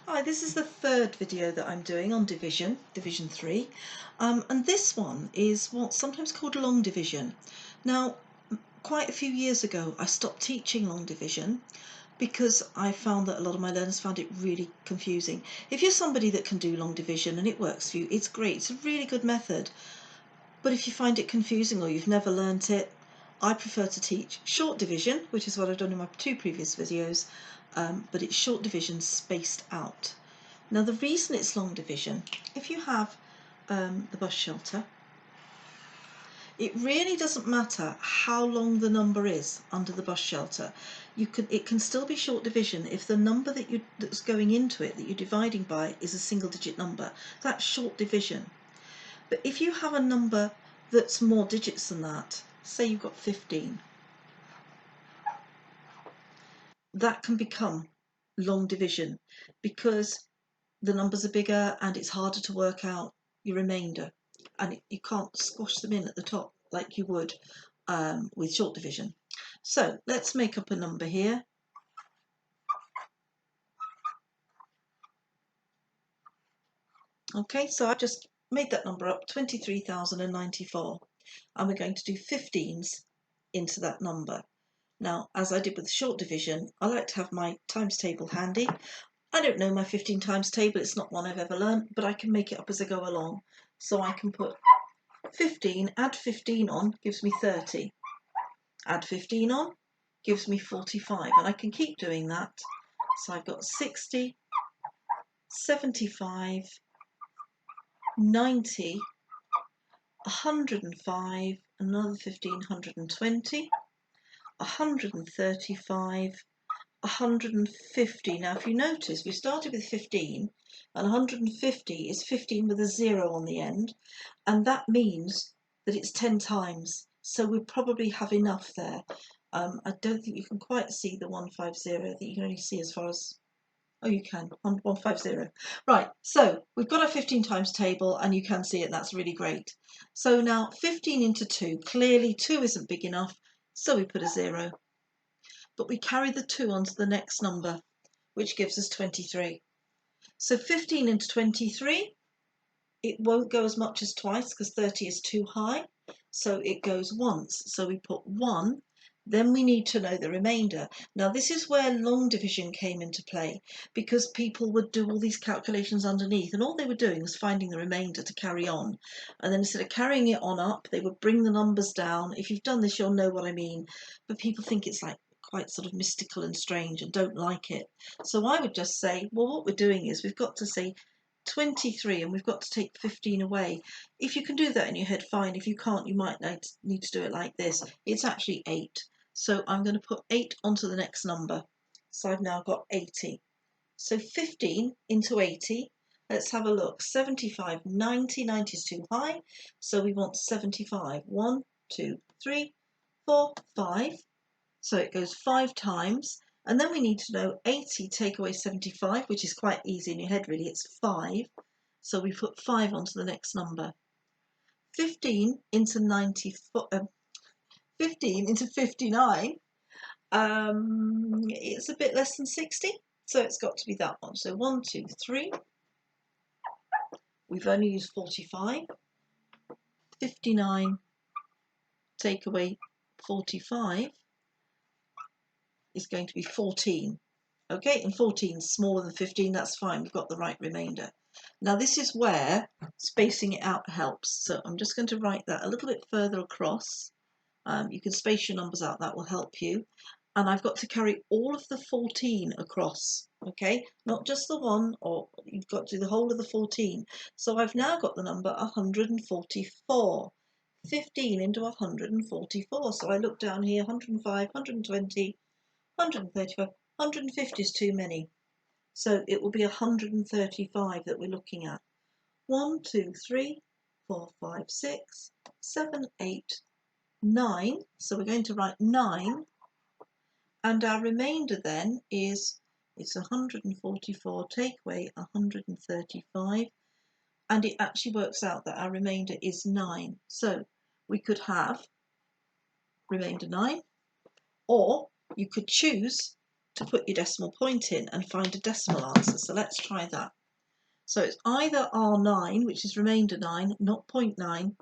Hi, this is the third video that I'm doing on division 3, and this one is what's sometimes called long division. Now, quite a few years ago I stopped teaching long division because I found that a lot of my learners found it really confusing. If you're somebody that can do long division and it works for you, it's great, it's a really good method. But if you find it confusing or you've never learnt it, I prefer to teach short division, which is what I've done in my two previous videos, but it's short division spaced out. Now the reason it's long division, if you have the bus shelter, it really doesn't matter how long the number is under the bus shelter. It can still be short division if the number that's going into it, that you're dividing by, is a single digit number. That's short division. But if you have a number that's more digits than that, say you've got 15, that can become long division because the numbers are bigger and it's harder to work out your remainder, and you can't squash them in at the top like you would with short division. So let's make up a number here. Okay, so I just made that number up, 23,094, and we're going to do 15s into that number. Now, as I did with short division, I like to have my times table handy. I don't know my 15 times table, it's not one I've ever learned, but I can make it up as I go along. So I can put 15, add 15 on, gives me 30. Add 15 on, gives me 45. And I can keep doing that. So I've got 60, 75, 90, 105, another 15, 120, 135, 150. Now if you notice, we started with 15 and 150 is 15 with a 0 on the end, and that means that it's 10 times, so we probably have enough there. I don't think you can quite see the 150. I think you can only see as far as, oh you can, 150. Right, so we've got our 15 times table and you can see it, and that's really great. So now 15 into 2, clearly 2 isn't big enough, so we put a 0. But we carry the 2 on to the next number, which gives us 23. So 15 into 23, it won't go as much as twice because 30 is too high, so it goes once. So we put 1, then we need to know the remainder. Now this is where long division came into play, because people would do all these calculations underneath and all they were doing was finding the remainder to carry on, and then instead of carrying it on up, they would bring the numbers down. If you've done this, you'll know what I mean, but people think it's like quite sort of mystical and strange and don't like it. So I would just say, well, what we're doing is we've got to say 23 and we've got to take 15 away. If you can do that in your head, fine. If you can't, you might need to do it like this. It's actually 8. So I'm going to put 8 onto the next number. So I've now got 80. So 15 into 80. Let's have a look. 75, 90, 90 is too high. So we want 75. 1, 2, 3, 4, 5. So it goes 5 times. And then we need to know 80 take away 75, which is quite easy in your head really, it's 5. So we put 5 onto the next number. 15 into 15 into 59, it's a bit less than 60, so it's got to be that one. So 1, 2, 3, we've only used 45, 59 take away 45 is going to be 14. Okay, and 14 is smaller than 15, that's fine, we've got the right remainder. Now this is where spacing it out helps, so I'm just going to write that a little bit further across. You can space your numbers out, that will help you. And I've got to carry all of the 14 across, okay, not just the one, or you've got to do the whole of the 14. So I've now got the number 144. 15 into 144, so I look down here, 105, 120, 135, 150 is too many. So it will be 135 that we're looking at. 1, 2, 3, 4, 5, 6, 7, 8, 9. So we're going to write 9. And our remainder then is, it's 144 take away 135. And it actually works out that our remainder is 9. So we could have remainder 9, or you could choose to put your decimal point in and find a decimal answer. So let's try that. So it's either R9, which is remainder 9, not 0.9.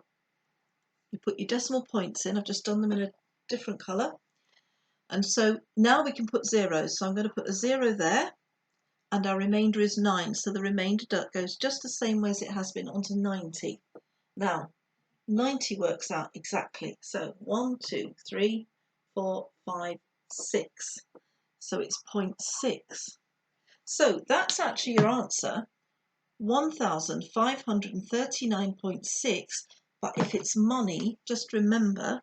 You put your decimal points in. I've just done them in a different colour. And so now we can put zeros. So I'm going to put a 0 there, and our remainder is 9. So the remainder goes just the same way as it has been onto 90. Now, 90 works out exactly. So 1, 2, 3, 4, 5, 6. So it's 0.6. So that's actually your answer, 1539.6. But if it's money, just remember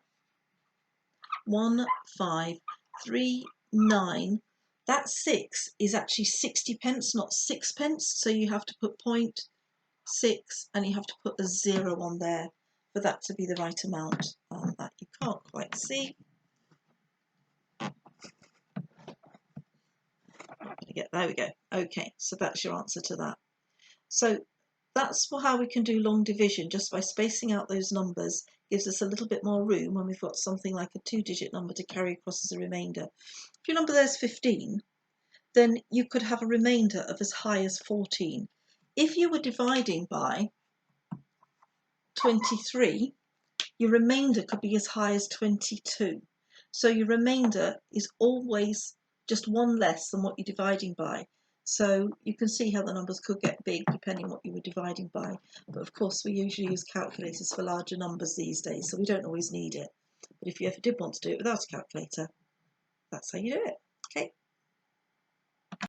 1539. That 6 is actually 60 pence, not 6 pence. So you have to put 0.6 and you have to put a 0 on there for that to be the right amount. That you can't quite see. There we go. Okay, so that's your answer to that. So that's how we can do long division, just by spacing out those numbers. Gives us a little bit more room when we've got something like a 2-digit number to carry across as a remainder. If your number there's 15, then you could have a remainder of as high as 14. If you were dividing by 23, your remainder could be as high as 22. So your remainder is always just one less than what you're dividing by. So you can see how the numbers could get big depending on what you were dividing by. But of course, we usually use calculators for larger numbers these days, so we don't always need it. But if you ever did want to do it without a calculator, that's how you do it. Okay.